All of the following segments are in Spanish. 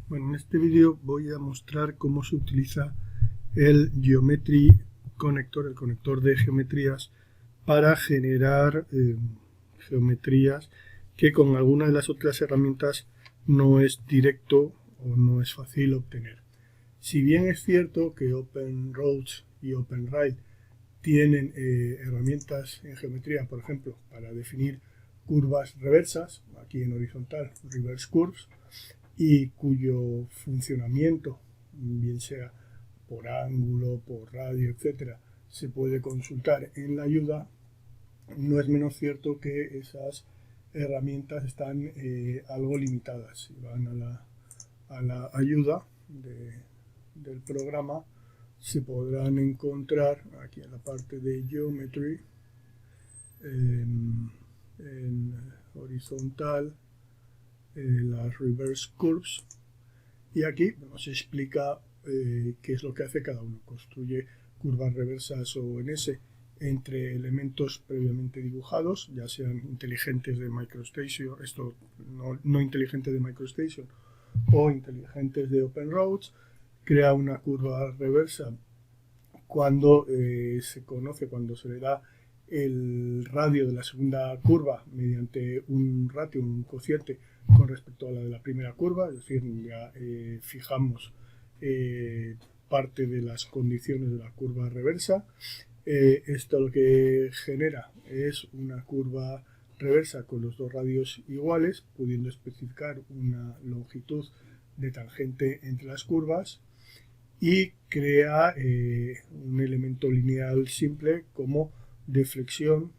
Bueno, en este vídeo voy a mostrar cómo se utiliza el Geometry Connector, el conector de geometrías, para generar geometrías que con alguna de las otras herramientas no es directo o no es fácil obtener. Si bien es cierto que OpenRoads y OpenRail tienen herramientas en geometría, por ejemplo, para definir curvas reversas, aquí en horizontal, reverse curves, y cuyo funcionamiento, bien sea por ángulo, por radio, etcétera, se puede consultar en la ayuda, no es menos cierto que esas herramientas están algo limitadas. Si van a la ayuda del programa, se podrán encontrar aquí en la parte de Geometry, en horizontal, las reverse curves, y aquí nos explica qué es lo que hace cada uno. Construye curvas reversas ONS entre elementos previamente dibujados, ya sean inteligentes de MicroStation, esto no inteligentes de MicroStation, o inteligentes de OpenRoads. Crea una curva reversa cuando cuando se le da el radio de la segunda curva mediante un ratio, un cociente con respecto a la de la primera curva, es decir, ya fijamos parte de las condiciones de la curva reversa. Esto lo que genera es una curva reversa con los dos radios iguales, pudiendo especificar una longitud de tangente entre las curvas, y crea un elemento lineal simple como deflexión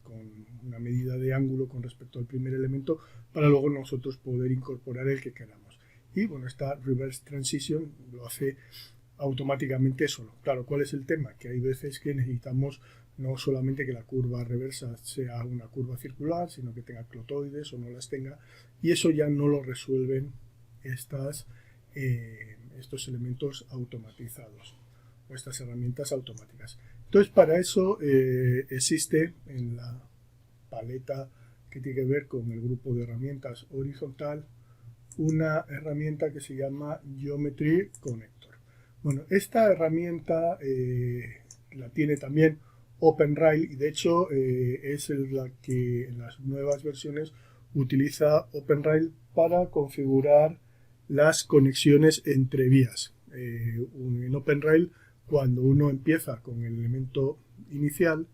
con una medida de ángulo con respecto al primer elemento, para luego nosotros poder incorporar el que queramos. Y bueno, esta reverse transition lo hace automáticamente solo. Claro, ¿cuál es el tema? Que hay veces que necesitamos no solamente que la curva reversa sea una curva circular, sino que tenga clotoides o no las tenga, y eso ya no lo resuelven estos elementos automatizados o estas herramientas automáticas. Entonces, para eso existe en la paleta que tiene que ver con el grupo de herramientas horizontal una herramienta que se llama Geometry Connector. Bueno, esta herramienta la tiene también OpenRail, y de hecho es la que en las nuevas versiones utiliza OpenRail para configurar las conexiones entre vías. En OpenRail, cuando uno empieza con el elemento inicial,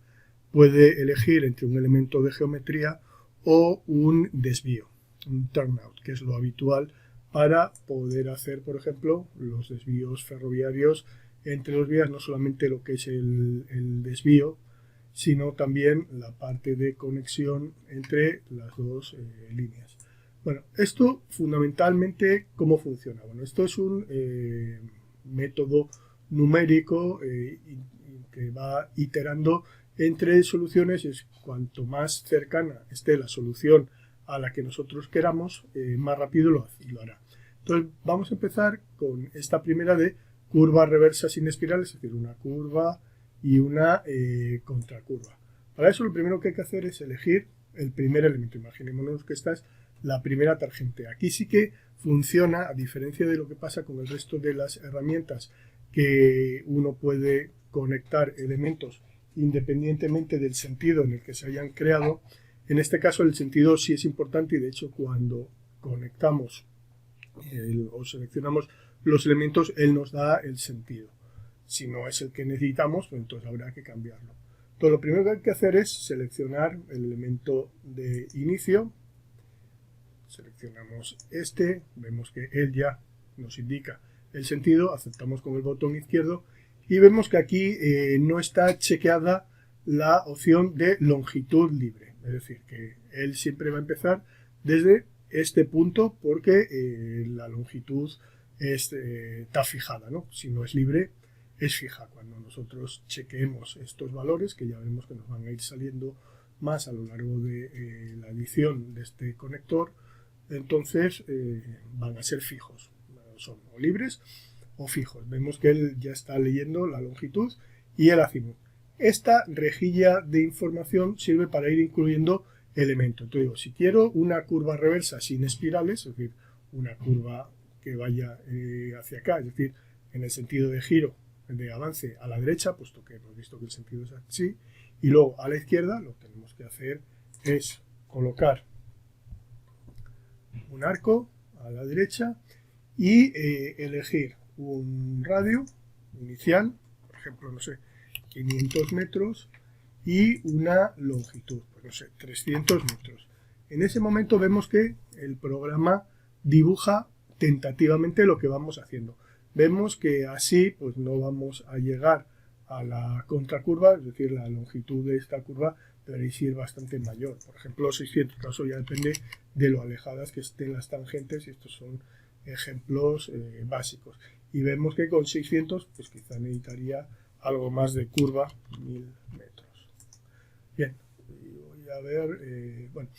puede elegir entre un elemento de geometría o un desvío, un turnout, que es lo habitual para poder hacer, por ejemplo, los desvíos ferroviarios entre dos vías, no solamente lo que es el desvío, sino también la parte de conexión entre las dos líneas. Bueno, esto fundamentalmente, ¿cómo funciona? Bueno, esto es un método numérico que va iterando entre soluciones. Es cuanto más cercana esté la solución a la que nosotros queramos, más rápido lo hará. Entonces vamos a empezar con esta primera de curva reversa sin espiral, es decir, una curva y una contracurva. Para eso lo primero que hay que hacer es elegir el primer elemento. Imaginémonos que esta es la primera tangente. Aquí sí que funciona, a diferencia de lo que pasa con el resto de las herramientas, que uno puede conectar elementos independientemente del sentido en el que se hayan creado. En este caso el sentido sí es importante, y de hecho cuando conectamos o seleccionamos los elementos, él nos da el sentido. Si no es el que necesitamos, pues entonces habrá que cambiarlo. Entonces lo primero que hay que hacer es seleccionar el elemento de inicio. Seleccionamos este, vemos que él ya nos indica el sentido, aceptamos con el botón izquierdo y vemos que aquí no está chequeada la opción de longitud libre, es decir, que él siempre va a empezar desde este punto porque la longitud está fijada, ¿no? Si no es libre, es fija. Cuando nosotros chequeemos estos valores, que ya vemos que nos van a ir saliendo más a lo largo de la edición de este conector, entonces van a ser fijos, son o libres o fijos. Vemos que él ya está leyendo la longitud y el azimut. Esta rejilla de información sirve para ir incluyendo elementos. Entonces digo, si quiero una curva reversa sin espirales, es decir, una curva que vaya hacia acá, es decir, en el sentido de giro, de avance a la derecha, puesto que hemos visto que el sentido es así, y luego a la izquierda lo que tenemos que hacer es colocar un arco a la derecha y elegir un radio inicial, por ejemplo, no sé, 500 metros y una longitud, pues no sé, 300 metros. En ese momento vemos que el programa dibuja tentativamente lo que vamos haciendo. Vemos que así pues no vamos a llegar a la contracurva, es decir, la longitud de esta curva debería ser bastante mayor. Por ejemplo, 600, eso ya depende de lo alejadas que estén las tangentes, y estos son ejemplos básicos. Y vemos que con 600 pues quizá necesitaría algo más de curva, 1000 metros. Bien, voy a ver, bueno,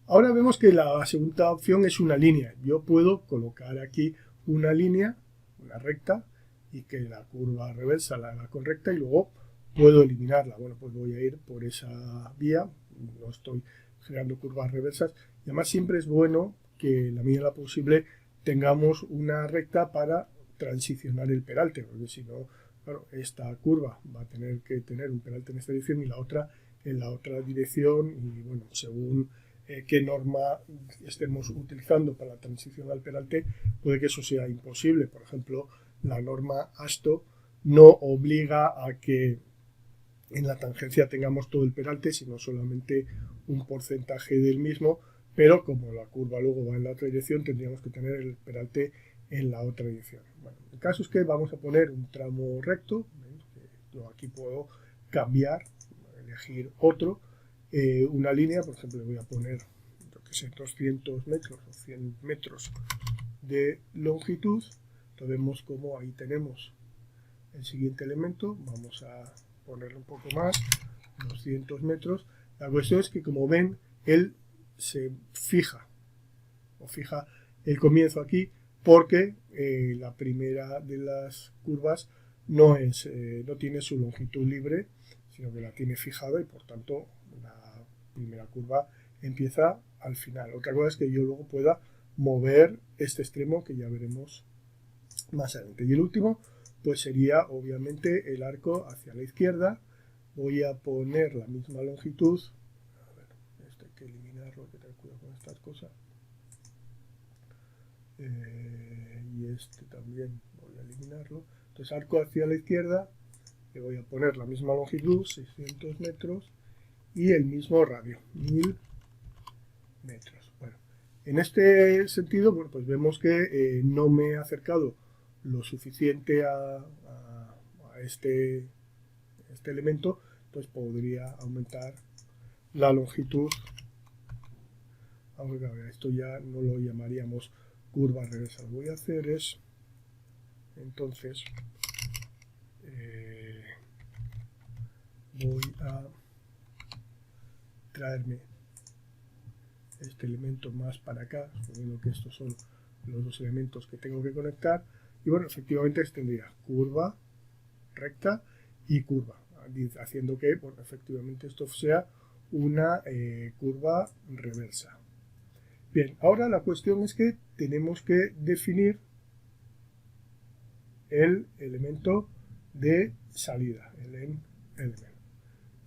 ahora vemos que la segunda opción es una línea. Yo puedo colocar aquí una línea, una recta, y que la curva reversa la haga con recta y luego puedo eliminarla. Bueno, pues voy a ir por esa vía, no estoy generando curvas reversas. Y además siempre es bueno que en la medida de lo posible tengamos una recta para transicionar el peralte, porque si no, claro, esta curva va a tener que tener un peralte en esta dirección y la otra en la otra dirección, y bueno, según qué norma estemos utilizando para la transición al peralte, puede que eso sea imposible. Por ejemplo, la norma ASTO no obliga a que en la tangencia tengamos todo el peralte, sino solamente un porcentaje del mismo, pero como la curva luego va en la otra dirección, tendríamos que tener el peralte en la otra dirección. Bueno, el caso es que vamos a poner un tramo recto. Yo aquí puedo cambiar, elegir otro, una línea, por ejemplo, le voy a poner, yo que sé, 200 metros o 100 metros de longitud. Entonces vemos como ahí tenemos el siguiente elemento. Vamos a ponerle un poco más, 200 metros. La cuestión es que, como ven, él se fija el comienzo aquí, porque la primera de las curvas no tiene su longitud libre, sino que la tiene fijada, y por tanto la primera curva empieza al final. Otra cosa es que yo luego pueda mover este extremo, que ya veremos más adelante. Y el último pues sería obviamente el arco hacia la izquierda. Voy a poner la misma longitud. A ver, esto hay que eliminarlo, hay que tener cuidado con estas cosas. Y este también voy a eliminarlo. Entonces, arco hacia la izquierda, le voy a poner la misma longitud, 600 metros, y el mismo radio, 1000 metros. Bueno, en este sentido, bueno, pues vemos que no me he acercado lo suficiente a este elemento, entonces podría aumentar la longitud, aunque claro, esto ya no lo llamaríamos curva reversa. Lo que voy a hacer es, entonces, voy a traerme este elemento más para acá, suponiendo que estos son los dos elementos que tengo que conectar, y bueno, efectivamente tendría curva, recta y curva, haciendo que, bueno, efectivamente esto sea una curva reversa. Bien, ahora la cuestión es que tenemos que definir el elemento de salida, el end element.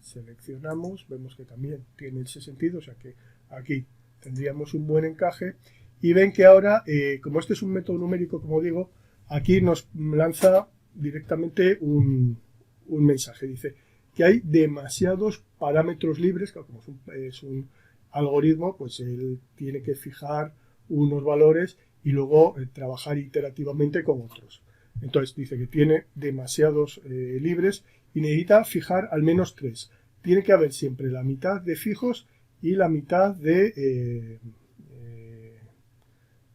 Seleccionamos, vemos que también tiene ese sentido, o sea que aquí tendríamos un buen encaje, y ven que ahora, como este es un método numérico, como digo, aquí nos lanza directamente un mensaje. Dice que hay demasiados parámetros libres, que como es un algoritmo, pues él tiene que fijar unos valores y luego trabajar iterativamente con otros. Entonces dice que tiene demasiados libres y necesita fijar al menos 3. Tiene que haber siempre la mitad de fijos y la mitad de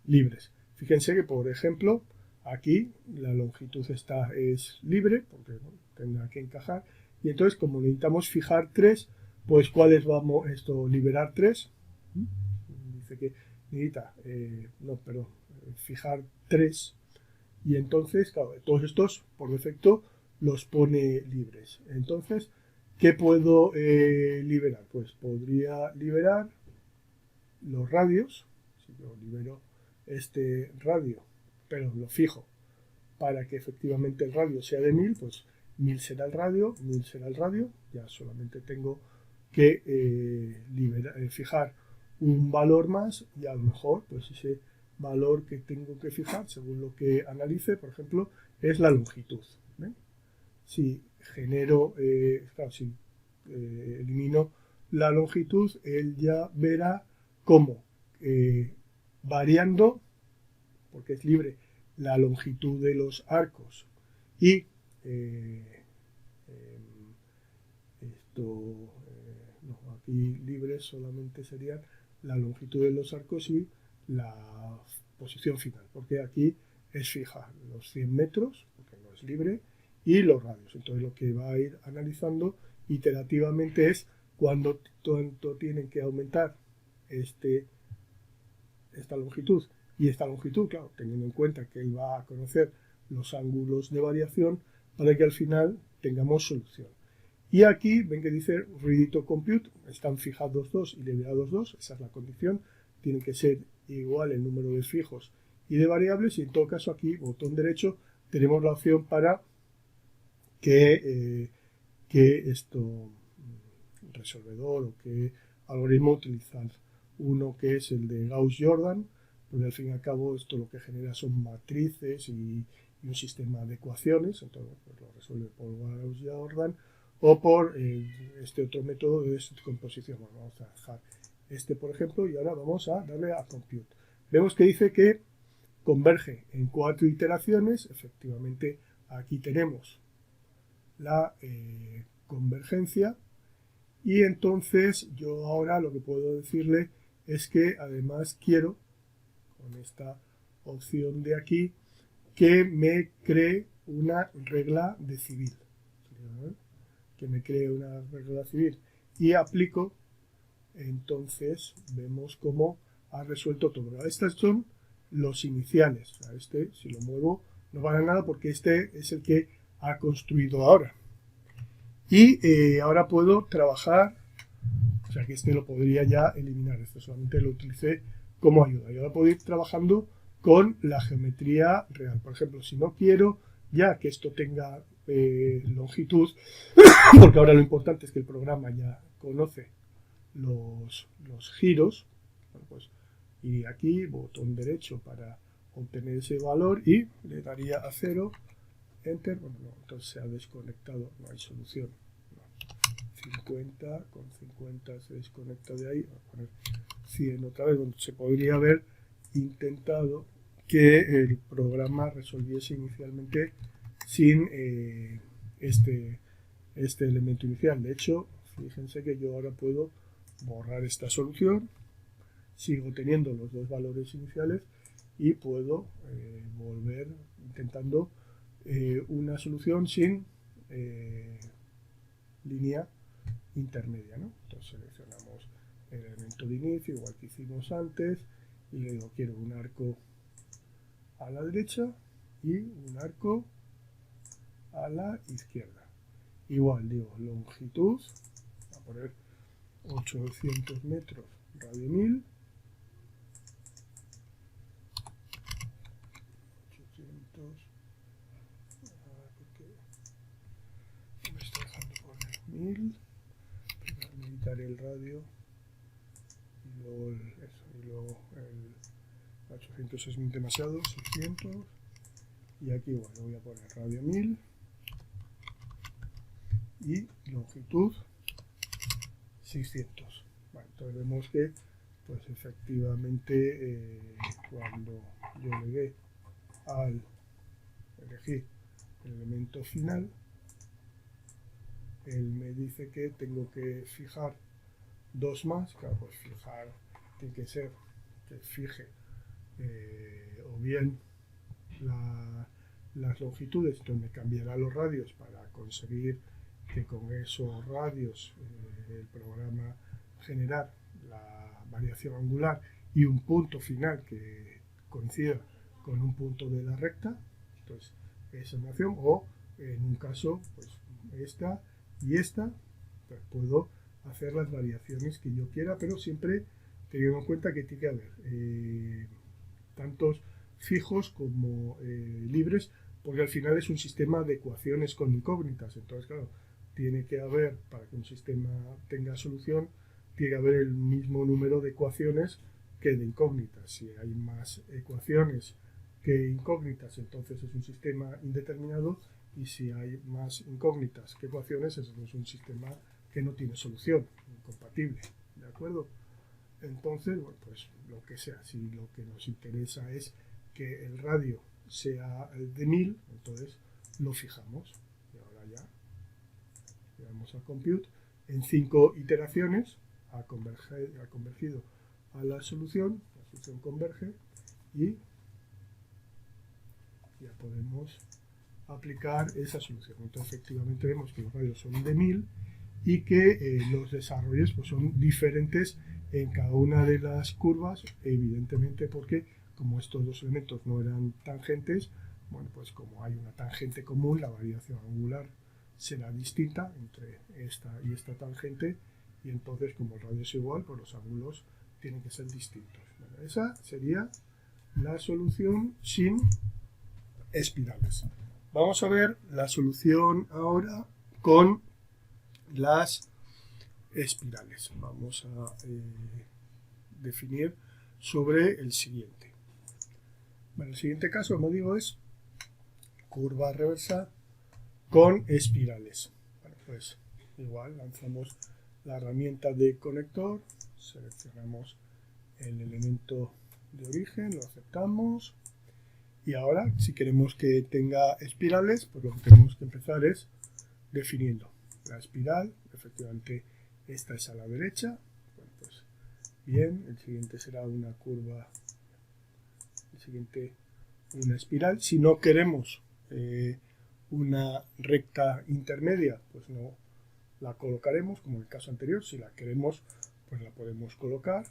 libres. Fíjense que, por ejemplo, aquí la longitud es libre, porque bueno, tendrá que encajar, y entonces, como necesitamos fijar 3, pues ¿cuáles vamos liberar 3? Dice que necesita, fijar 3, y entonces, claro, todos estos por defecto los pone libres. Entonces, ¿qué puedo liberar? Pues podría liberar los radios. Si yo libero este radio, pero lo fijo para que efectivamente el radio sea de 1000, pues 1000 será el radio, 1000 será el radio, ya solamente tengo que fijar un valor más y a lo mejor pues ese valor que tengo que fijar según lo que analice, por ejemplo, es la longitud. ¿Ven? Si genero, claro, si elimino la longitud, él ya verá cómo variando, porque es libre, la longitud de los arcos y no, aquí libres solamente serían la longitud de los arcos y la posición final, porque aquí es fija los 100 metros, porque no es libre, y los radios. Entonces lo que va a ir analizando iterativamente es cuánto tienen que aumentar esta longitud y esta longitud, claro, teniendo en cuenta que él va a conocer los ángulos de variación para que al final tengamos solución. Y aquí ven que dice ready to compute, están fijados dos y liberados dos, esa es la condición, tienen que ser igual el número de fijos y de variables, y en todo caso aquí, botón derecho, tenemos la opción para que esto resolvedor o qué algoritmo utilizar. Uno que es el de Gauss-Jordan, porque al fin y al cabo esto lo que genera son matrices y un sistema de ecuaciones, entonces pues lo resuelve por Gauss-Jordan o por este otro método de descomposición. Bueno, vamos a dejar este por ejemplo y ahora vamos a darle a compute. Vemos que dice que converge en 4 iteraciones, efectivamente aquí tenemos la convergencia, y entonces yo ahora lo que puedo decirle es que además quiero, con esta opción de aquí, que me cree una regla de civil. Que me cree una regla civil. Y aplico, entonces vemos cómo ha resuelto todo. Estos son los iniciales. O sea, este, si lo muevo, no vale nada porque este es el que ha construido ahora. Y ahora puedo trabajar, o sea que este lo podría ya eliminar, esto solamente lo utilicé como ayuda. Y ahora puedo ir trabajando con la geometría real. Por ejemplo, si no quiero ya que esto tenga longitud, porque ahora lo importante es que el programa ya conoce los giros, bueno, pues iría aquí, botón derecho para obtener ese valor y le daría a 0. Enter, bueno, no, entonces se ha desconectado, no hay solución. No. 50, con 50 se desconecta de ahí, voy a poner 100 otra vez, donde se podría haber intentado que el programa resolviese inicialmente sin este elemento inicial. De hecho, fíjense que yo ahora puedo borrar esta solución, sigo teniendo los dos valores iniciales y puedo volver intentando una solución sin línea intermedia, ¿no? Entonces seleccionamos el elemento de inicio, igual que hicimos antes, y le digo quiero un arco a la derecha y un arco a la izquierda. Igual digo longitud, voy a poner 800 metros, radio 1000. 800, me está dejando poner 1000, para meditar el radio, y luego el 800 es demasiado, 600, y aquí bueno, voy a poner radio 1000 y longitud 600. Bueno, entonces vemos que pues efectivamente cuando yo le dé al elegir el elemento final, él me dice que tengo que fijar dos más. Claro, pues fijar tiene que ser que fije o bien las longitudes, entonces me cambiará los radios para conseguir que con esos radios el programa generar la variación angular y un punto final que coincida con un punto de la recta. Entonces esa es una opción, o en un caso pues esta y esta, pues puedo hacer las variaciones que yo quiera, pero siempre teniendo en cuenta que tiene que haber tantos fijos como libres, porque al final es un sistema de ecuaciones con incógnitas. Entonces, claro, tiene que haber, para que un sistema tenga solución, tiene que haber el mismo número de ecuaciones que de incógnitas. Si hay más ecuaciones que incógnitas, entonces es un sistema indeterminado, y si hay más incógnitas que ecuaciones, es un sistema que no tiene solución, incompatible. ¿De acuerdo? Entonces, bueno, pues lo que sea, si lo que nos interesa es que el radio sea de 1000, entonces lo fijamos. Y ahora ya vamos a compute. En 5 iteraciones ha convergido a la solución converge, y ya podemos aplicar esa solución. Entonces, efectivamente vemos que los radios son de 1000 y que los desarrollos pues, son diferentes en cada una de las curvas, evidentemente porque como estos dos elementos no eran tangentes, bueno, pues como hay una tangente común, la variación angular será distinta entre esta y esta tangente, y entonces como el radio es igual, pues los ángulos tienen que ser distintos. Bueno, esa sería la solución sin espirales. Vamos a ver la solución ahora con las espirales. Vamos a definir sobre el siguiente. Bueno, el siguiente caso, como digo, es curva reversa con espirales. Bueno, pues igual lanzamos la herramienta de conector, seleccionamos el elemento de origen, lo aceptamos, y ahora si queremos que tenga espirales, pues lo que tenemos que empezar es definiendo la espiral. Efectivamente esta es a la derecha. Bueno, pues bien, el siguiente será una curva, el siguiente una espiral. Si no queremos una recta intermedia, pues no la colocaremos como en el caso anterior. Si la queremos, pues la podemos colocar.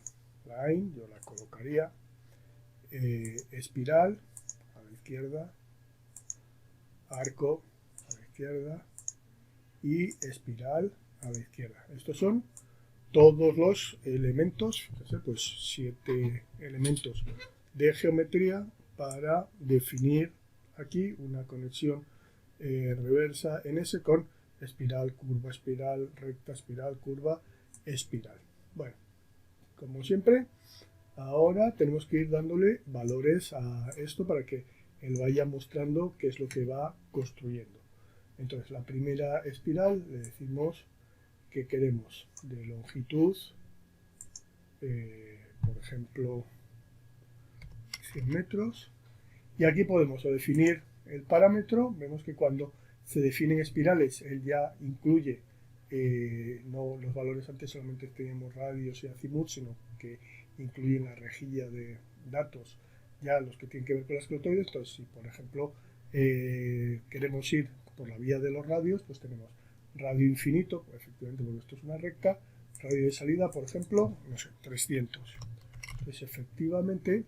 Line, yo la colocaría espiral a la izquierda, arco a la izquierda y espiral a la izquierda. Estos son todos los elementos, pues 7 elementos de geometría para definir aquí una conexión reversa en S con espiral, recta, espiral, curva, espiral. Bueno, como siempre, ahora tenemos que ir dándole valores a esto para que él vaya mostrando qué es lo que va construyendo. Entonces, la primera espiral le decimos que queremos de longitud, por ejemplo, 100 metros. Y aquí podemos definir el parámetro. Vemos que cuando se definen espirales, él ya incluye, no los valores antes solamente teníamos radios y azimut, sino que incluyen la rejilla de datos, ya los que tienen que ver con las clotoides. Entonces, si por ejemplo queremos ir por la vía de los radios, pues tenemos radio infinito, pues efectivamente porque esto es una recta, radio de salida, por ejemplo, no sé, 300. Entonces, efectivamente,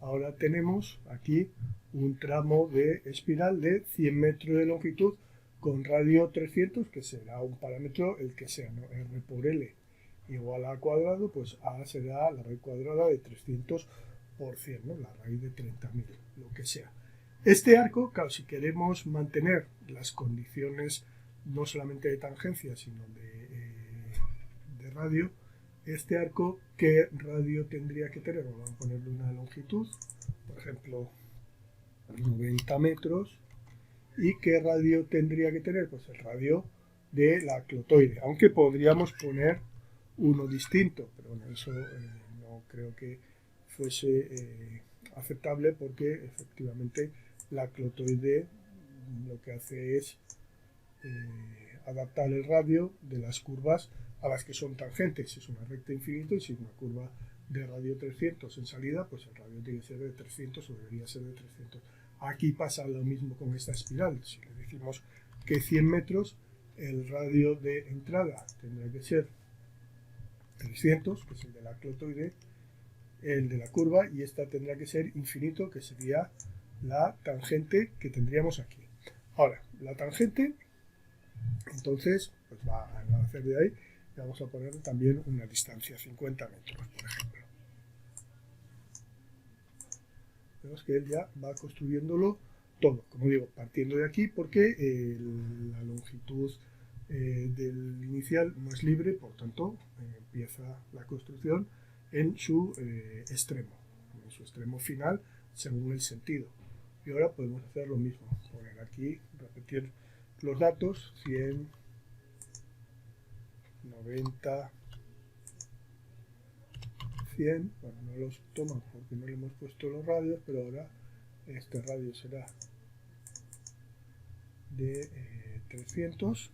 ahora tenemos aquí un tramo de espiral de 100 metros de longitud con radio 300, que será un parámetro el que sea, ¿no? R por L igual a cuadrado, pues A será la raíz cuadrada de 300 por 100, ¿no? La raíz de 30.000, lo que sea. Este arco, claro, si queremos mantener las condiciones no solamente de tangencia, sino de radio, este arco, ¿qué radio tendría que tener? Vamos a ponerle una longitud, por ejemplo, 90 metros. ¿Y qué radio tendría que tener? Pues el radio de la clotoide, aunque podríamos poner uno distinto, pero bueno, eso no creo que fuese aceptable, porque efectivamente la clotoide lo que hace es adaptar el radio de las curvas a las que son tangentes. Si es una recta infinita y si es una curva de radio 300 en salida, pues el radio tiene que ser de 300 o debería ser de 300. Aquí pasa lo mismo con esta espiral. Si le decimos que 100 metros, el radio de entrada tendrá que ser 300, que es el de la clotoide, el de la curva, y esta tendrá que ser infinito, que sería la tangente que tendríamos aquí. Ahora, la tangente, entonces, pues va a hacer de ahí, y vamos a poner también una distancia, 50 metros, por ejemplo. Vemos que él ya va construyéndolo todo, como digo, partiendo de aquí porque la longitud del inicial no es libre, por tanto empieza la construcción en su extremo final según el sentido. Y ahora podemos hacer lo mismo, poner aquí, repetir los datos, 100, 90, 100, bueno, no los toma porque no le hemos puesto los radios, pero ahora este radio será de 300.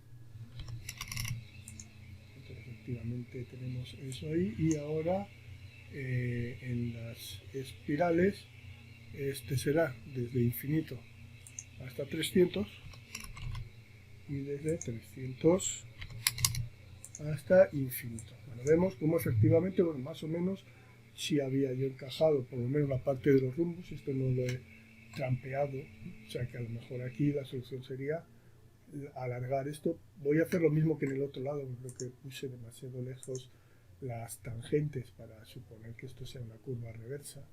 Entonces, efectivamente tenemos eso ahí, y ahora en las espirales este será desde infinito hasta 300 y desde 300 hasta infinito. Bueno, vemos como efectivamente, bueno, más o menos si había yo encajado por lo menos la parte de los rumbos. Esto no lo he trampeado, o sea que a lo mejor aquí la solución sería alargar esto. Voy a hacer lo mismo que en el otro lado, creo que puse demasiado lejos las tangentes para suponer que esto sea una curva reversa.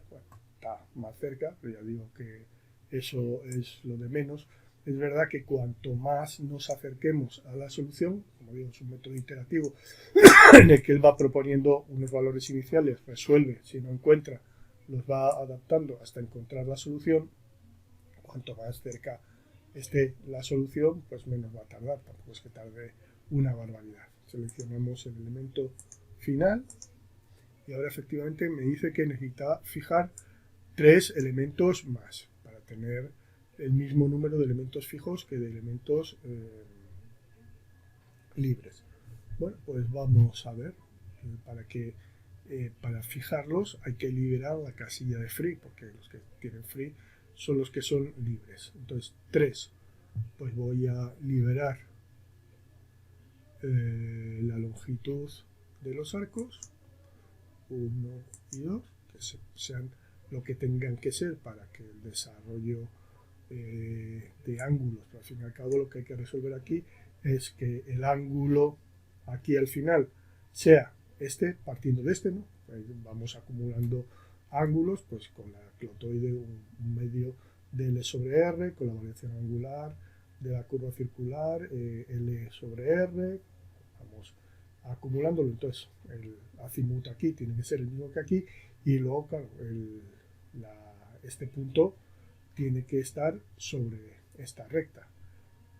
Bueno, está más cerca, pero ya digo que eso es lo de menos. Es verdad que cuanto más nos acerquemos a la solución, como digo, es un método iterativo en el que él va proponiendo unos valores iniciales, resuelve, si no encuentra, los va adaptando hasta encontrar la solución. Cuanto más cerca esté la solución, pues menos va a tardar, tampoco es que tarde una barbaridad. Seleccionamos el elemento final y ahora efectivamente me dice que necesita fijar 3 elementos más para tener el mismo número de elementos fijos que de elementos libres. Bueno, pues vamos a ver, para fijarlos hay que liberar la casilla de free, porque los que tienen free son los que son libres. Entonces 3, pues voy a liberar la longitud de los arcos, 1 y 2, que sean lo que tengan que ser para que el desarrollo de ángulos, pero al fin y al cabo lo que hay que resolver aquí es que el ángulo aquí al final sea este, partiendo de este, ¿no? Vamos acumulando ángulos, pues con la clotoide un medio de L sobre R, con la variación angular de la curva circular, L sobre R, vamos acumulándolo. Entonces el azimut aquí tiene que ser el mismo que aquí, y luego claro, este punto tiene que estar sobre esta recta,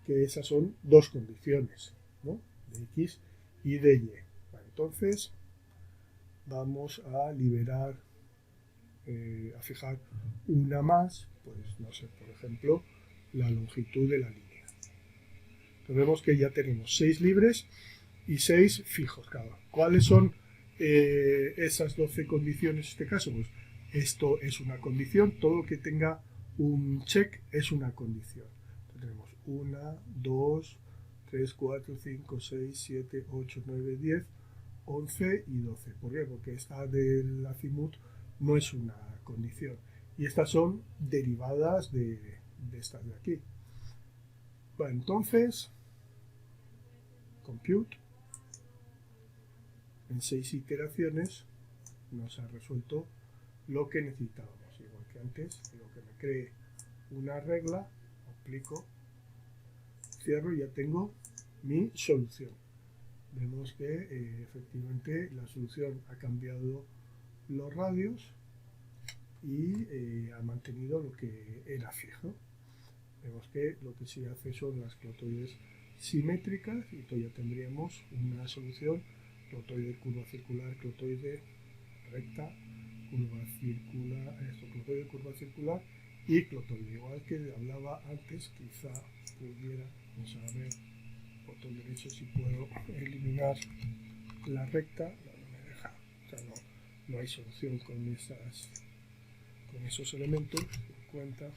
que esas son dos condiciones, ¿no? De X y de Y. Bueno, entonces vamos a liberar, a fijar una más, pues no sé, por ejemplo, la longitud de la línea. Entonces vemos que ya tenemos 6 libres y 6 fijos cada. ¿Cuáles son esas 12 condiciones en este caso? Pues esto es una condición, todo lo que tenga un check es una condición. Entonces tenemos 1, 2, 3, 4, 5, 6, 7, 8, 9, 10, 11 y 12. ¿Por qué? Porque esta del azimut no es una condición. Y estas son derivadas de estas de aquí. Bueno, entonces, compute, en 6 iteraciones nos ha resuelto lo que necesitábamos. Igual que antes, digo que me cree una regla, aplico, cierro y ya tengo mi solución. Vemos que efectivamente la solución ha cambiado los radios y ha mantenido lo que era fijo. Vemos que lo que sí hace son las clotoides simétricas, y entonces ya tendríamos una solución: clotoide, curva circular, clotoide recta, curva circular, clotoide, curva circular y clotoide. Igual que hablaba antes, quizá pudiera, vamos a ver, botón derecho, si puedo eliminar la recta. No me deja, o sea, no hay solución con esos elementos en cuenta,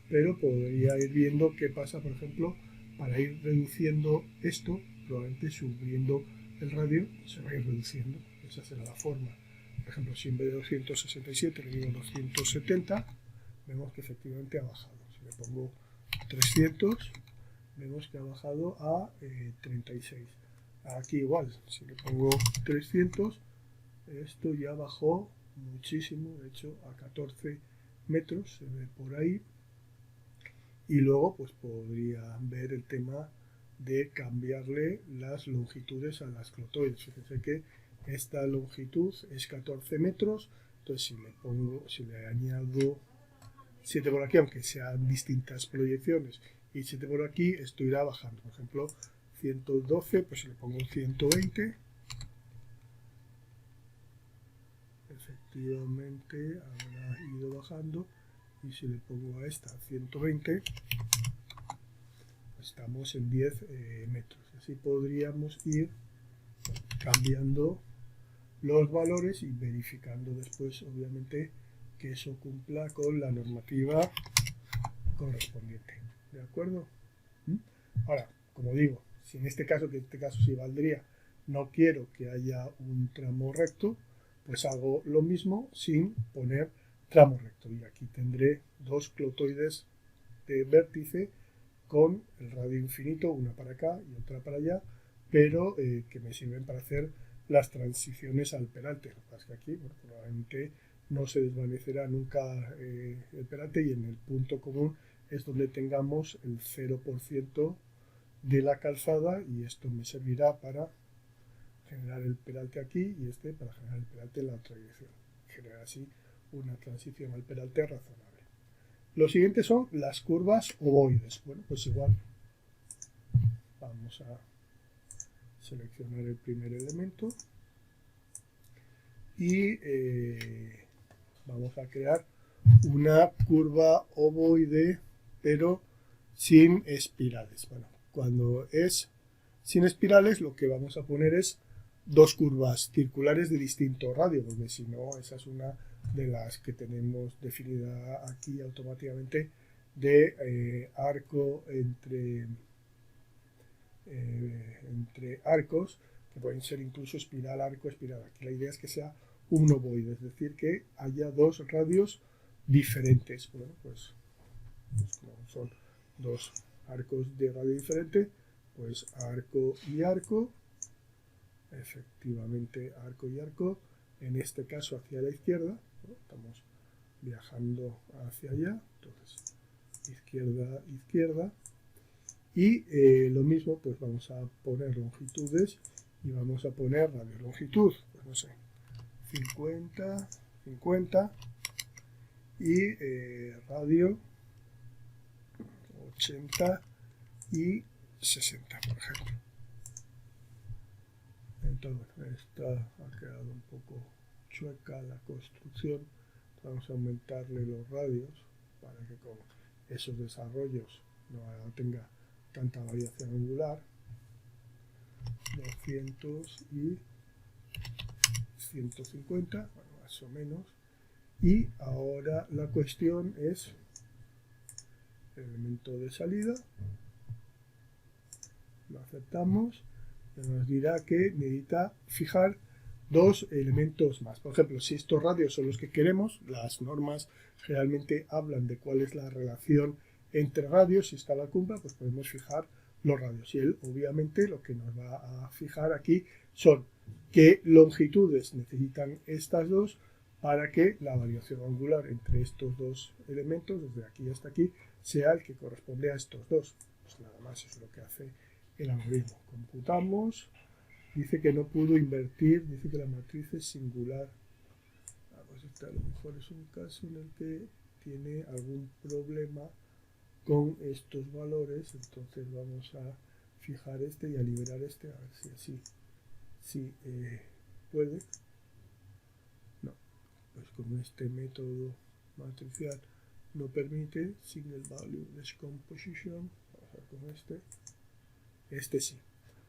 pero podría ir viendo qué pasa, por ejemplo, para ir reduciendo esto, probablemente subiendo el radio se va a ir reduciendo. Esa será la forma. Por ejemplo, si en vez de 267 le digo 270, vemos que efectivamente ha bajado. Si le pongo 300, vemos que ha bajado a 36. Aquí igual, si le pongo 300, esto ya bajó muchísimo, de hecho a 14 metros se ve por ahí. Y luego pues podría ver el tema de cambiarle las longitudes a las clotoides. Fíjense que esta longitud es 14 metros, entonces si le añado 7 por aquí, aunque sean distintas proyecciones, y 7 por aquí, esto irá bajando. Por ejemplo, 112, pues si le pongo 120, efectivamente habrá ido bajando, y si le pongo a esta 120, estamos en 10 metros. Así podríamos ir cambiando los valores y verificando después, obviamente, que eso cumpla con la normativa correspondiente. ¿De acuerdo? Ahora, como digo, si en este caso, que en este caso sí valdría, no quiero que haya un tramo recto, pues hago lo mismo sin poner tramo recto. Y aquí tendré dos clotoides de vértice con el radio infinito, una para acá y otra para allá, pero que me sirven para hacer las transiciones al peralte. Lo que pasa es que aquí, bueno, probablemente no se desvanecerá nunca el peralte, y en el punto común es donde tengamos el 0% de la calzada, y esto me servirá para generar el peralte aquí y este para generar el peralte en la otra dirección. Generar así una transición al peralte razonable. Los siguientes son las curvas ovoides. Bueno, pues igual vamos a seleccionar el primer elemento y vamos a crear una curva ovoide, pero sin espirales. Bueno, cuando es sin espirales, lo que vamos a poner es dos curvas circulares de distinto radio, porque si no, esa es una de las que tenemos definida aquí automáticamente de arco entre arcos, que pueden ser incluso espiral, arco, espiral. Aquí la idea es que sea un ovoide, es decir, que haya dos radios diferentes. Bueno, pues como son dos arcos de radio diferente, pues arco y arco, efectivamente arco y arco, en este caso hacia la izquierda, ¿no? Estamos viajando hacia allá, entonces izquierda, izquierda, y lo mismo, pues vamos a poner longitudes y vamos a poner radio longitud, pues no sé, 50, 50, y radio 80 y 60, por ejemplo. Entonces, esta ha quedado un poco chueca la construcción. Vamos a aumentarle los radios para que con esos desarrollos no tenga tanta variación angular. 200 y 150, bueno, más o menos. Y ahora la cuestión es el elemento de salida. Lo aceptamos. Y nos dirá que necesita fijar dos elementos más. Por ejemplo, si estos radios son los que queremos, las normas generalmente hablan de cuál es la relación entre radios. Si está la curva, pues podemos fijar los radios. Y él, obviamente, lo que nos va a fijar aquí son qué longitudes necesitan estas dos para que la variación angular entre estos dos elementos, desde aquí hasta aquí, sea el que corresponde a estos dos. Pues nada más es lo que hace el algoritmo. Computamos, dice que no pudo invertir, dice que la matriz es singular. Pues este a lo mejor es un caso en el que tiene algún problema con estos valores, entonces vamos a fijar este y a liberar este, a ver si así puede. No, pues con este método matricial no permite single value decomposition. Vamos a ver con este sí.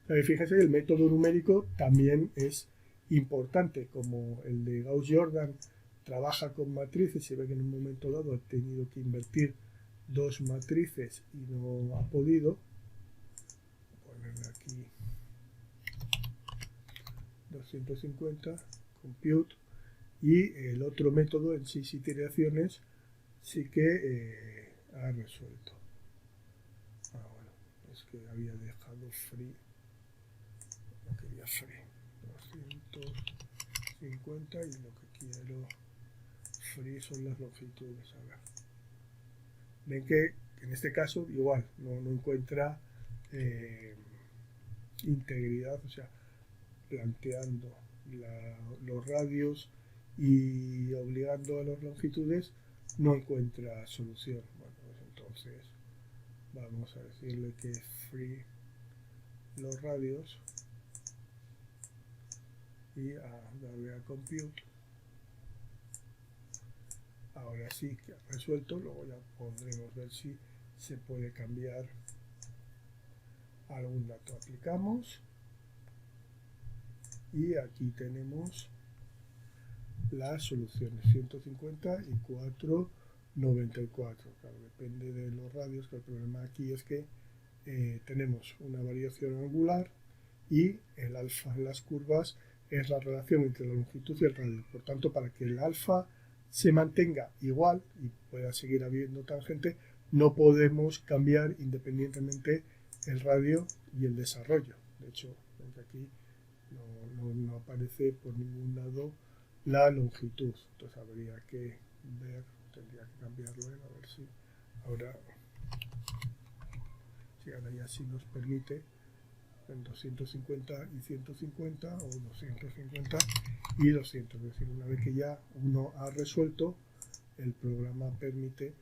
Fíjense que el método numérico también es importante, como el de Gauss-Jordan trabaja con matrices. Se ve que en un momento dado ha tenido que invertir dos matrices y no ha podido. Voy a ponerle aquí 250, compute, y el otro método en 6 iteraciones sí que ha resuelto. Bueno, es que había dejado free. No quería free. 250 y lo que quiero free son las longitudes. A ver. Ven que en este caso igual no encuentra integridad, o sea, planteando los radios y obligando a las longitudes no encuentra solución. Bueno, pues entonces vamos a decirle que free los radios y a darle a compute. Ahora sí que ha resuelto, luego ya podremos ver si se puede cambiar algún dato. Aplicamos y aquí tenemos las soluciones 150 y 494. Claro, depende de los radios, que el problema aquí es que tenemos una variación angular y el alfa en las curvas es la relación entre la longitud y el radio. Por tanto, para que el alfa se mantenga igual y pueda seguir habiendo tangente, no podemos cambiar independientemente el radio y el desarrollo. De hecho, aquí no aparece por ningún lado la longitud. Entonces habría que ver, tendría que cambiarlo, a ver si ahora ya sí nos permite en 250 y 150 o 250 y 200. Es decir, una vez que ya uno ha resuelto, el programa permite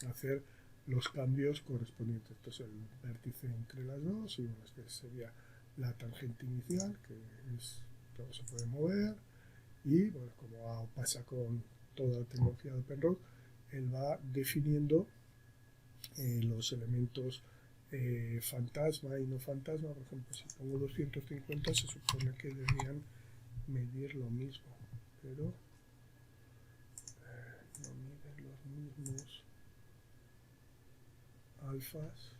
hacer los cambios correspondientes. Entonces el vértice entre las dos, y este sería la tangente inicial, que es todo se puede mover, y bueno, como pasa con toda la tecnología de Penrose, él va definiendo los elementos fantasma y no fantasma. Por ejemplo, si pongo 250 se supone que deberían medir lo mismo, pero no miden los mismos alfas.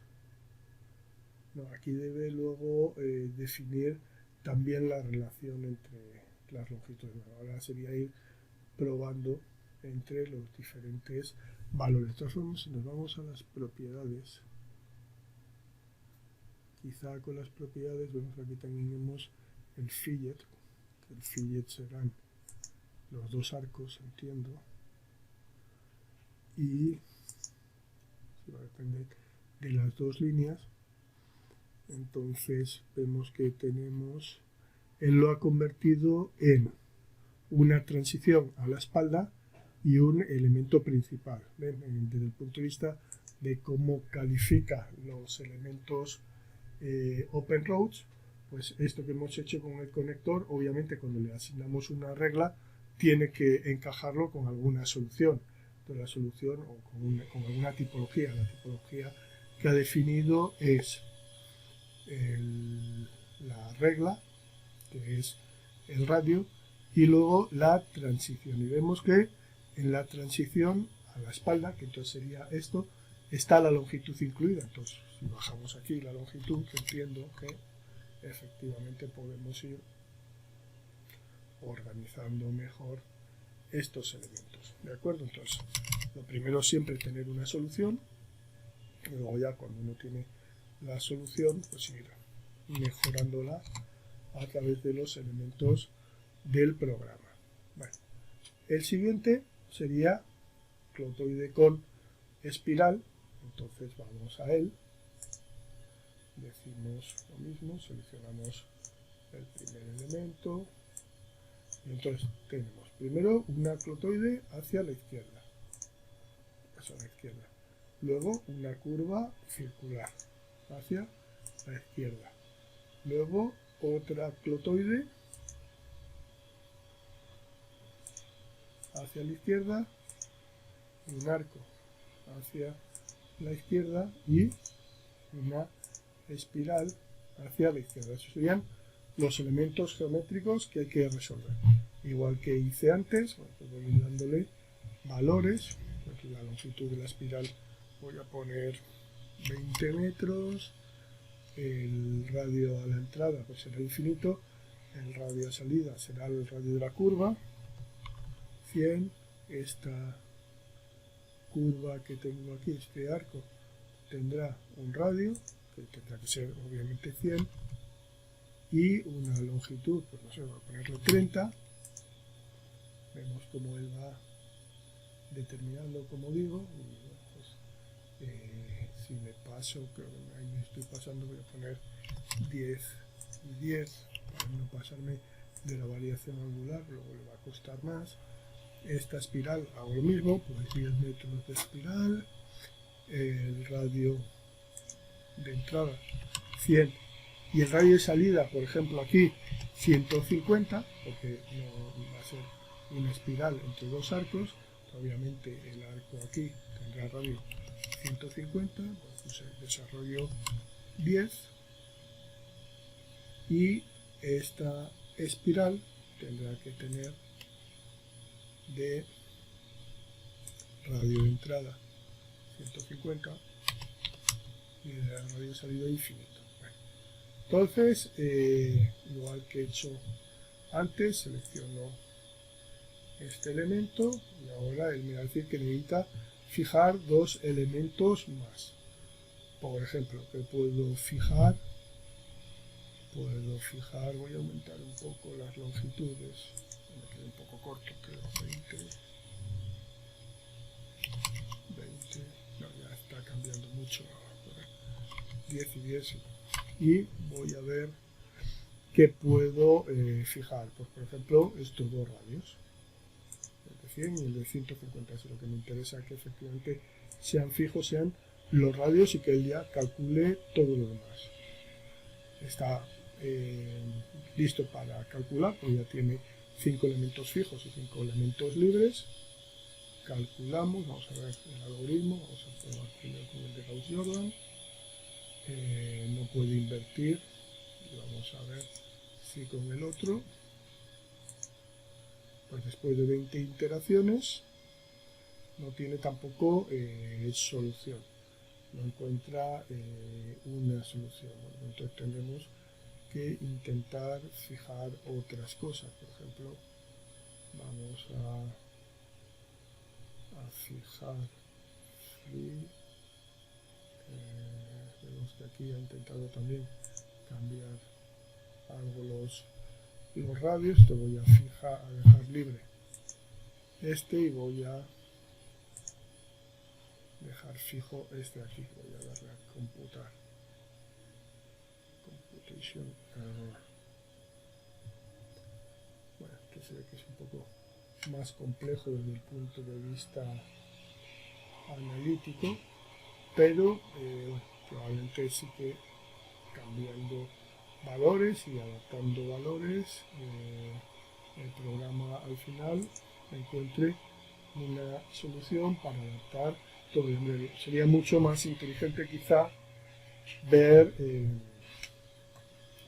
No, aquí debe luego definir también la relación entre las longitudes. Bueno, ahora sería ir probando entre los diferentes valores. De todas formas, si nos vamos a las propiedades, quizá con las propiedades vemos que aquí también tenemos el fillet, que el fillet serán los dos arcos, entiendo, y va a depender de las dos líneas. Entonces vemos que tenemos, él lo ha convertido en una transición a la espalda y un elemento principal. ¿Ven? Desde el punto de vista de cómo califica los elementos Open Roads, pues esto que hemos hecho con el conector, obviamente cuando le asignamos una regla, tiene que encajarlo con alguna solución. Entonces la solución, o con alguna tipología, la tipología que ha definido es la regla, que es el radio, y luego la transición. Y vemos que en la transición a la espalda, que entonces sería esto, está la longitud incluida. Entonces, si bajamos aquí la longitud, entiendo que efectivamente podemos ir organizando mejor estos elementos. ¿De acuerdo? Entonces, lo primero siempre es tener una solución, y luego ya cuando uno tiene la solución, pues ir mejorándola a través de los elementos del programa. Bueno, el siguiente sería clotoide con espiral. Entonces vamos a él, decimos lo mismo, seleccionamos el primer elemento y entonces tenemos primero una clotoide hacia la izquierda, luego una curva circular hacia la izquierda, luego otra clotoide hacia la izquierda, un arco hacia la izquierda y una espiral hacia la izquierda. Esos serían los elementos geométricos que hay que resolver. Igual que hice antes, voy a ir dándole valores. Aquí la longitud de la espiral voy a poner 20 metros, el radio a la entrada pues será infinito, el radio a salida será el radio de la curva, 100, esta curva que tengo aquí, este arco, tendrá un radio, que tendrá que ser obviamente 100, y una longitud, pues no sé, voy a ponerle 30, vemos cómo él va determinando, como digo, y bueno, pues, si me paso, creo que ahí me estoy pasando, voy a poner 10 y 10 para no pasarme de la variación angular, luego le va a costar más. Esta espiral hago lo mismo, pues 10 metros de espiral, el radio de entrada 100 y el radio de salida, por ejemplo aquí 150, porque no va a ser una espiral entre dos arcos. Obviamente el arco aquí tendrá radio 150, pues desarrollo 10 y esta espiral tendrá que tener de radio de entrada 150 y de radio de salida infinito. Bueno, entonces, igual que he hecho antes, selecciono este elemento y ahora él me va a decir que necesita fijar dos elementos más. Por ejemplo, que puedo fijar, voy a aumentar un poco las longitudes, me queda un poco corto, creo, 20, no, ya está cambiando mucho, 10 y 10, y voy a ver qué puedo fijar, pues por ejemplo estos dos radios, el de 100 y el de 150, es lo que me interesa, que efectivamente sean fijos, sean los radios y que él ya calcule todo lo demás. Está listo para calcular, pues ya tiene 5 elementos fijos y 5 elementos libres. Calculamos, vamos a ver el algoritmo, vamos a probar primero con el de Gauss-Jordan. No puede invertir, y vamos a ver si con el otro, pues después de 20 iteraciones no tiene tampoco solución, no encuentra una solución. Bueno, entonces tendremos que intentar fijar otras cosas. Por ejemplo, vamos a fijar free. Vemos que aquí ha intentado también cambiar algo los radios. Te voy a dejar libre este y voy a dejar fijo este aquí. Voy a darle a computar. Computation error. Bueno, que se ve que es un poco más complejo desde el punto de vista analítico, pero probablemente sí que cambiando valores y adaptando valores, el programa al final encuentre una solución para adaptar todo. Sería mucho más inteligente quizá ver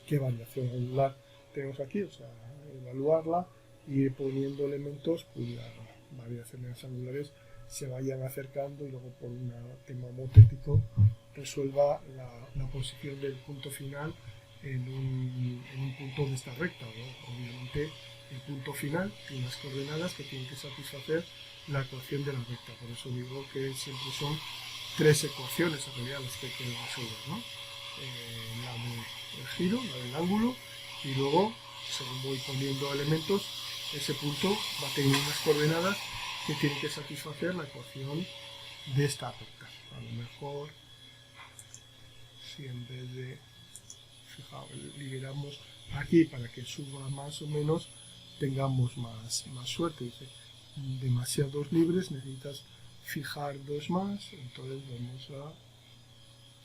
qué variación angular tenemos aquí, o sea, evaluarla y ir poniendo elementos cuyas variaciones angulares se vayan acercando y luego por un tema homotético resuelva la posición del punto final en un punto de esta recta, ¿no? Obviamente el punto final tiene unas coordenadas que tienen que satisfacer la ecuación de la recta, por eso digo que siempre son 3 ecuaciones en realidad las que hay que resolver, ¿no? La del giro, la del ángulo, y luego según voy poniendo elementos, ese punto va a tener unas coordenadas que tienen que satisfacer la ecuación de esta recta. A lo mejor si en vez de, fijaos, liberamos aquí para que suba más o menos, tengamos más suerte. Dice, demasiados libres, necesitas fijar 2 más, entonces vamos a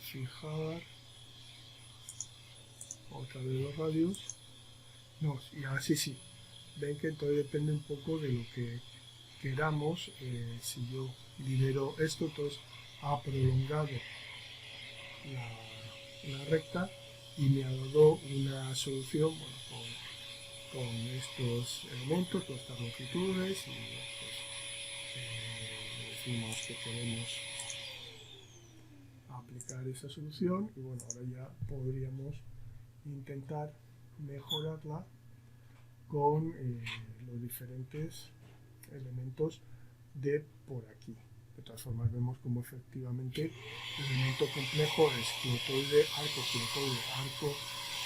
fijar otra de los radios. No, y así sí. Ven que entonces depende un poco de lo que queramos. Si yo libero esto, entonces ha prolongado la recta y me ha dado una solución, bueno, con estos elementos, con estas longitudes, y pues, decimos que queremos aplicar esa solución y bueno, ahora ya podríamos intentar mejorarla con los diferentes elementos de por aquí. De todas formas vemos como efectivamente el elemento complejo es clotoide, arco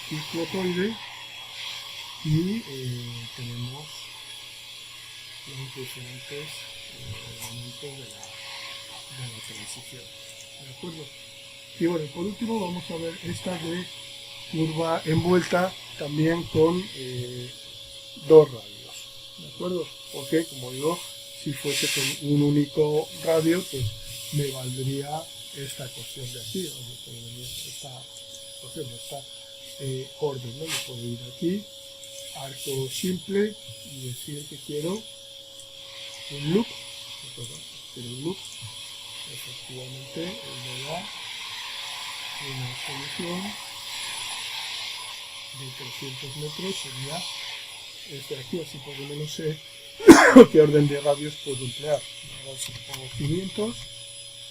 y clotoide, y tenemos los diferentes elementos de la transición. ¿De acuerdo? Y bueno, por último vamos a ver esta de curva envuelta también con dos radios. ¿De acuerdo? Porque, como digo, si fuese con un único radio, pues me valdría esta cuestión de aquí, o me puede venir esta cuestión, esta orden, ¿no? Me puedo ir aquí, arco simple, y decir que quiero un loop, quiero un loop, efectivamente él me da una solución de 300 metros, sería este de aquí, así por lo menos sé qué orden de radios puedo emplear. Ahora si pongo 500,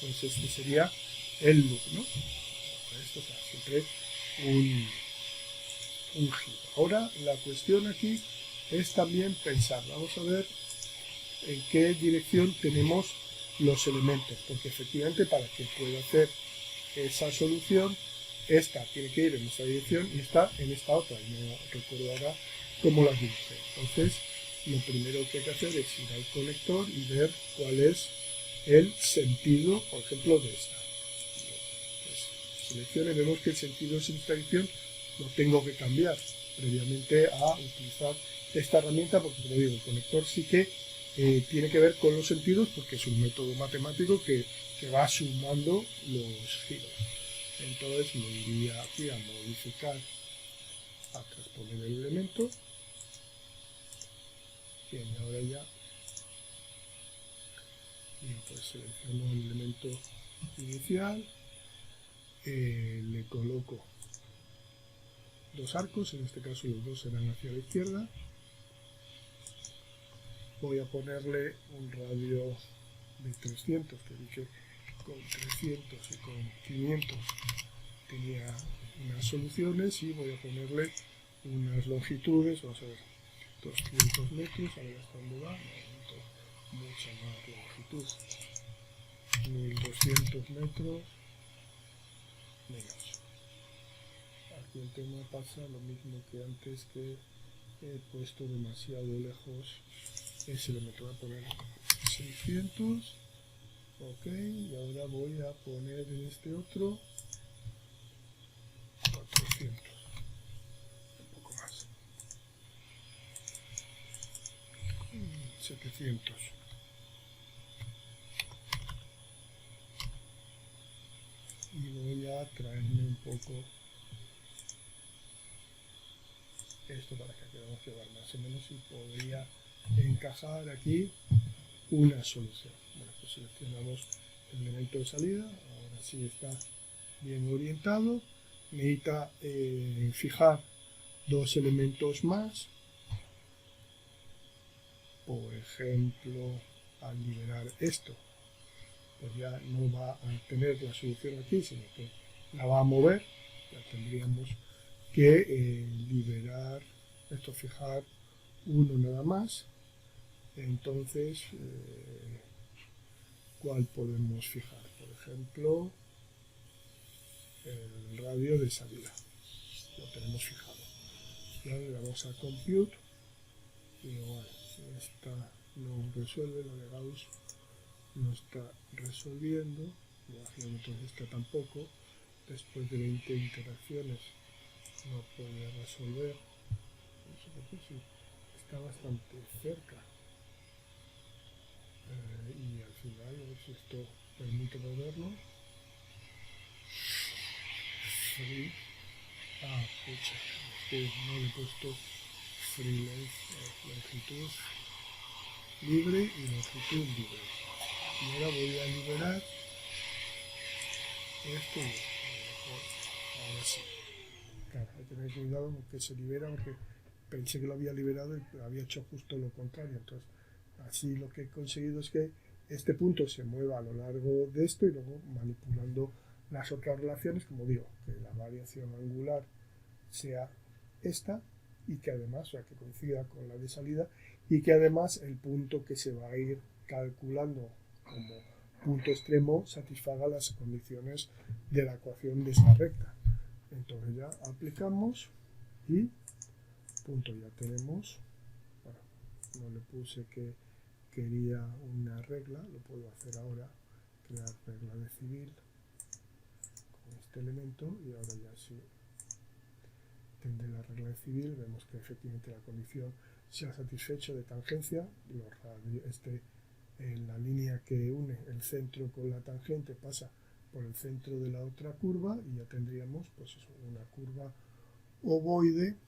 pues este sería el loop, ¿no? Esto, o sea, siempre un giro. Ahora la cuestión aquí es también pensar, vamos a ver en qué dirección tenemos los elementos, porque efectivamente para que pueda hacer esa solución, esta tiene que ir en esta dirección y esta en esta otra, y no recuerdo ahora cómo las dirige. Entonces, lo primero que hay que hacer es ir al conector y ver cuál es el sentido, por ejemplo, de esta. Pues, seleccione, vemos que el sentido de esta dirección lo tengo que cambiar previamente a utilizar esta herramienta, porque como digo, el conector sí que tiene que ver con los sentidos, porque es un método matemático que va sumando los giros. Entonces me iría aquí a modificar, a transponer el elemento. Bien, y ahora ya pues selecciono el elemento inicial, le coloco dos arcos, en este caso los dos serán hacia la izquierda. Voy a ponerle un radio de 300, que dije con 300 y con 500 tenía unas soluciones, y voy a ponerle unas longitudes, vamos a ver, 200 metros, a ver hasta dónde va, mucha más longitud, 1200 metros menos. Aquí el tema pasa lo mismo que antes, que he puesto demasiado lejos ese elemento. Voy a poner 600, ok, y ahora voy a poner en este otro 400, un poco más, 700. Y voy a traerme un poco esto para que podamos quedar más o menos, y podría encajar aquí una solución. Bueno, pues seleccionamos el elemento de salida, ahora sí está bien orientado. Necesita fijar dos elementos más, por ejemplo, al liberar esto, pues ya no va a tener la solución aquí, sino que la va a mover. Ya tendríamos que liberar esto, fijar uno nada más. Entonces, ¿cuál podemos fijar? Por ejemplo, el radio de salida, lo tenemos fijado. Ya le damos a compute, y igual, esta no resuelve, la de Gauss no está resolviendo, entonces esta tampoco, después de 20 interacciones no puede resolver, no sé por qué, sí, está bastante cerca, y al final, a ver si esto permite moverlo. Free, pucha, es que no le he puesto free longitud libre y longitud libre. Y ahora voy a liberar esto, y ahora sí. Claro, hay que tener cuidado porque se libera, porque pensé que lo había liberado y había hecho justo lo contrario. Entonces, así lo que he conseguido es que este punto se mueva a lo largo de esto, y luego manipulando las otras relaciones, como digo, que la variación angular sea esta, y que además, o sea, que coincida con la de salida, y que además el punto que se va a ir calculando como punto extremo satisfaga las condiciones de la ecuación de esta recta. Entonces ya aplicamos y punto, ya tenemos, bueno, no le puse que quería una regla, lo puedo hacer ahora, crear regla de civil con este elemento, y ahora ya sí tendré la regla de civil. Vemos que efectivamente la condición se ha satisfecho de tangencia, la línea que une el centro con la tangente pasa por el centro de la otra curva, y ya tendríamos pues eso, una curva ovoide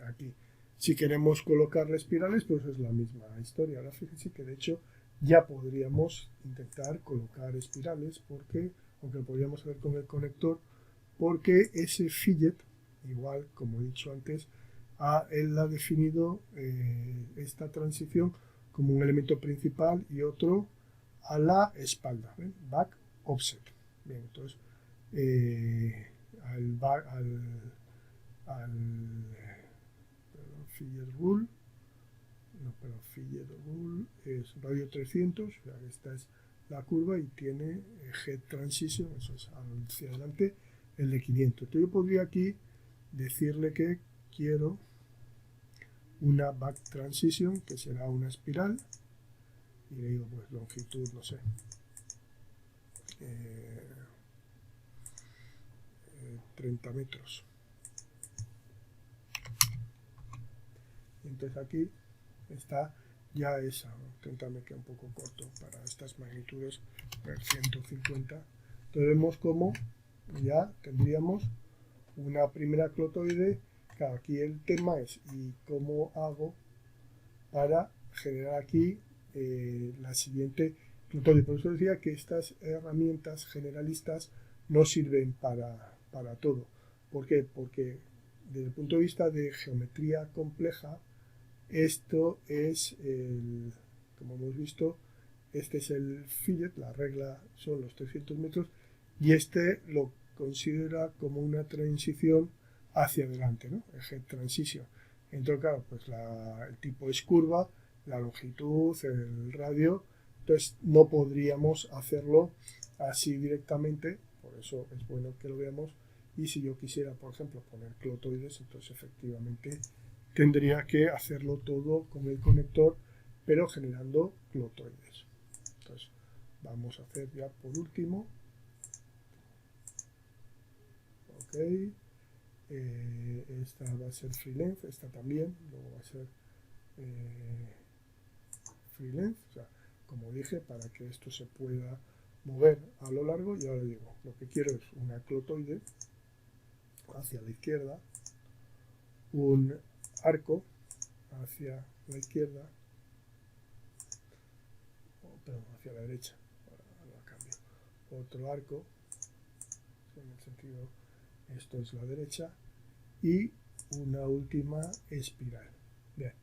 aquí. Si queremos colocarle espirales, pues es la misma historia. Ahora fíjense que de hecho ya podríamos intentar colocar espirales, porque, aunque lo podríamos hacer con el conector, porque ese fillet, igual como he dicho antes, él ha definido esta transición como un elemento principal y otro a la espalda, ¿ven? Back offset. Bien, entonces al fillet rule, no, pero fillet rule es radio 300, o sea, esta es la curva y tiene head transition, eso es hacia adelante, el de 500. Entonces yo podría aquí decirle que quiero una back transition, que será una espiral, y le digo pues longitud, no sé, 30 metros. Entonces aquí está ya esa, 30 me queda un poco corto para estas magnitudes, 150. Entonces vemos cómo ya tendríamos una primera clotoide. Claro, aquí el tema es y cómo hago para generar aquí la siguiente clotoide. Por eso decía que estas herramientas generalistas no sirven para todo. ¿Por qué? Porque desde el punto de vista de geometría compleja, esto es como hemos visto, este es el fillet, la regla son los 300 metros, y este lo considera como una transición hacia adelante, ¿no? Eje transition. Entonces, claro, pues el tipo es curva, la longitud, el radio, entonces no podríamos hacerlo así directamente, por eso es bueno que lo veamos. Y si yo quisiera, por ejemplo, poner clotoides, entonces efectivamente tendría que hacerlo todo con el conector, pero generando clotoides. Entonces vamos a hacer ya por último, ok, esta va a ser free length, esta también, luego va a ser free length, o sea, como dije, para que esto se pueda mover a lo largo. Y ahora digo, lo que quiero es una clotoide hacia la izquierda, un arco hacia la izquierda, perdón, hacia la derecha, ahora cambio, otro arco, en el sentido, esto es la derecha, y una última espiral. Bien,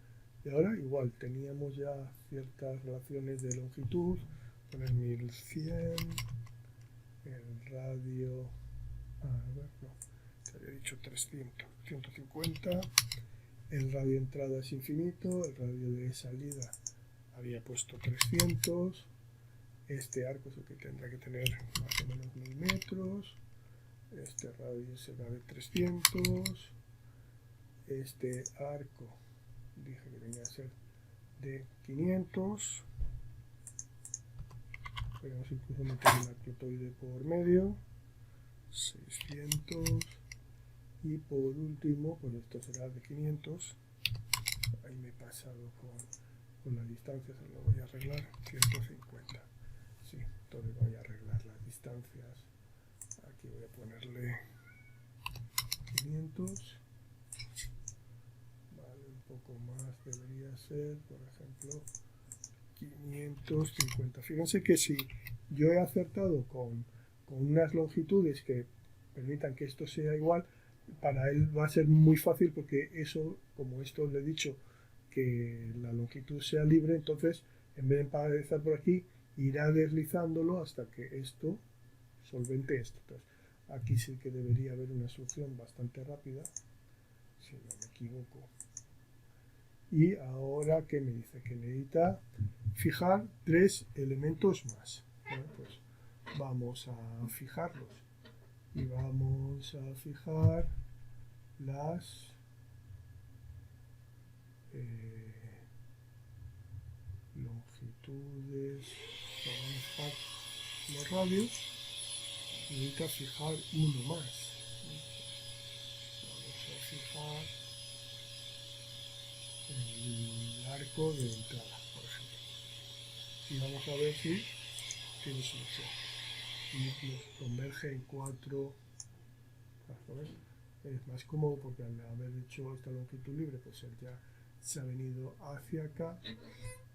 y ahora igual teníamos ya ciertas relaciones de longitud, poner 1100, el radio, a ver, no, te había dicho 300, 150, el radio de entrada es infinito, el radio de salida había puesto 300, este arco es el que tendrá que tener más o menos 1000 metros, este radio será de 300, este arco dije que tenía que ser de 500, podemos incluso meter una clotoide por medio, 600, y por último, pues esto será de 500, ahí me he pasado con las distancias, lo voy a arreglar, 150, sí, entonces voy a arreglar las distancias, aquí voy a ponerle 500, vale, un poco más debería ser, por ejemplo, 550. Fíjense que si yo he acertado con unas longitudes que permitan que esto sea igual, para él va a ser muy fácil, porque eso, como esto le he dicho, que la longitud sea libre, entonces en vez de empezar por aquí, irá deslizándolo hasta que esto solvente esto. Entonces, aquí sí que debería haber una solución bastante rápida, si no me equivoco. Y ahora que me dice que necesita fijar 3 elementos más. Bueno, pues vamos a fijarlos y vamos a fijar las longitudes, vamos a fijar los radios, necesita fijar uno más. Vamos a fijar el arco de entrada, por ejemplo, y vamos a ver si tiene solución. Y nos converge en 4. Es más cómodo porque al haber hecho esta longitud libre, pues él ya se ha venido hacia acá,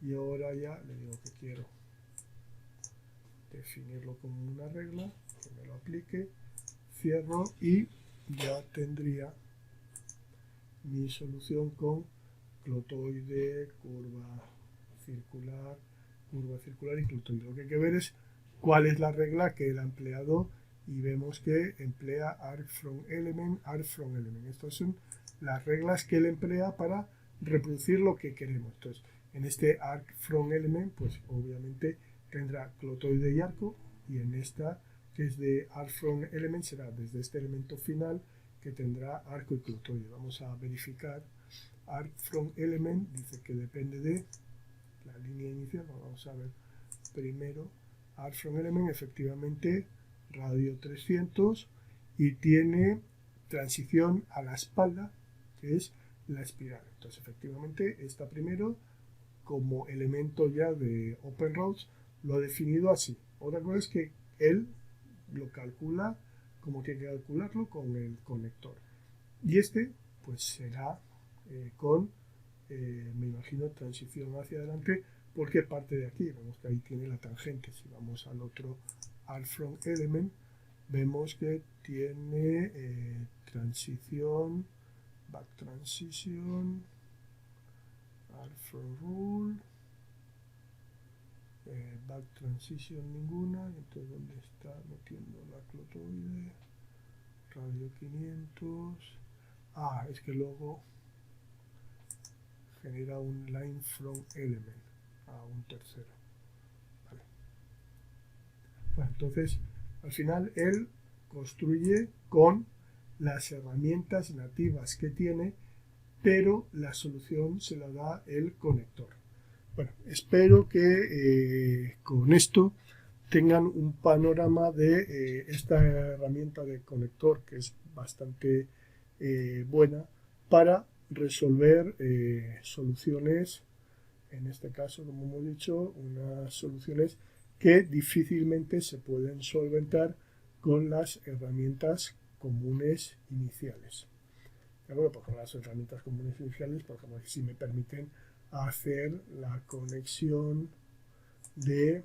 y ahora ya le digo que quiero definirlo como una regla, que me lo aplique, cierro y ya tendría mi solución con clotoide, curva circular y clotoide. Lo que hay que ver es cuál es la regla que él ha empleado, y vemos que emplea arc from element. Estas son las reglas que él emplea para reproducir lo que queremos. Entonces, en este arc from element, pues obviamente tendrá clotoide y arco, y en esta, que es de arc from element, será desde este elemento final que tendrá arco y clotoide. Vamos a verificar. Arc from element dice que depende de la línea inicial. Vamos a ver primero. Arc from element, efectivamente, radio 300, y tiene transición a la espalda, que es la espiral. Entonces, efectivamente, está primero como elemento ya de OpenRoads, lo ha definido así. Otra cosa es que él lo calcula como tiene que calcularlo con el conector. Y este, pues será con, me imagino, transición hacia adelante, porque parte de aquí. Vemos que ahí tiene la tangente. Si vamos al otro arc from element, vemos que tiene transición, back transition, arc from rule, back transition ninguna. Entonces, ¿dónde está metiendo la clotoide? Radio 500. Es que luego genera un line from element a un tercero. Vale. Bueno, entonces, al final él construye con las herramientas nativas que tiene, pero la solución se la da el conector. Bueno, espero que con esto tengan un panorama de esta herramienta de conector, que es bastante buena para resolver soluciones, en este caso, como hemos dicho, unas soluciones que difícilmente se pueden solventar con las herramientas comunes iniciales. Porque las herramientas comunes iniciales, por ejemplo, si me permiten hacer la conexión de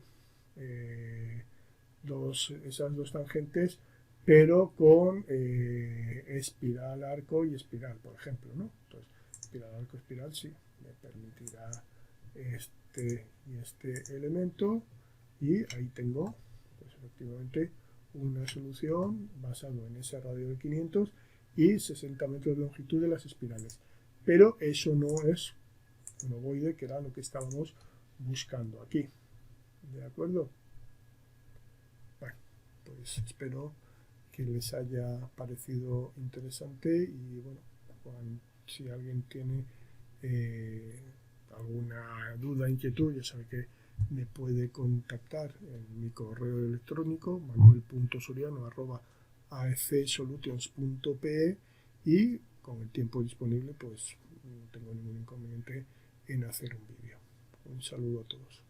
esas dos tangentes, pero con espiral, arco y espiral, por ejemplo, ¿no? Entonces, espiral, arco, espiral, sí, me permitirá este y este elemento, y ahí tengo, pues efectivamente, una solución basado en ese radio de 500 y 60 metros de longitud de las espirales. Pero eso no es un ovoide, que era lo que estábamos buscando aquí. ¿De acuerdo? Bueno, pues espero que les haya parecido interesante, y bueno, si alguien tiene alguna duda, inquietud, ya sabe que me puede contactar en mi correo electrónico manuel.soriano@aecsolutions.pe, y con el tiempo disponible pues no tengo ningún inconveniente en hacer un vídeo. Un saludo a todos.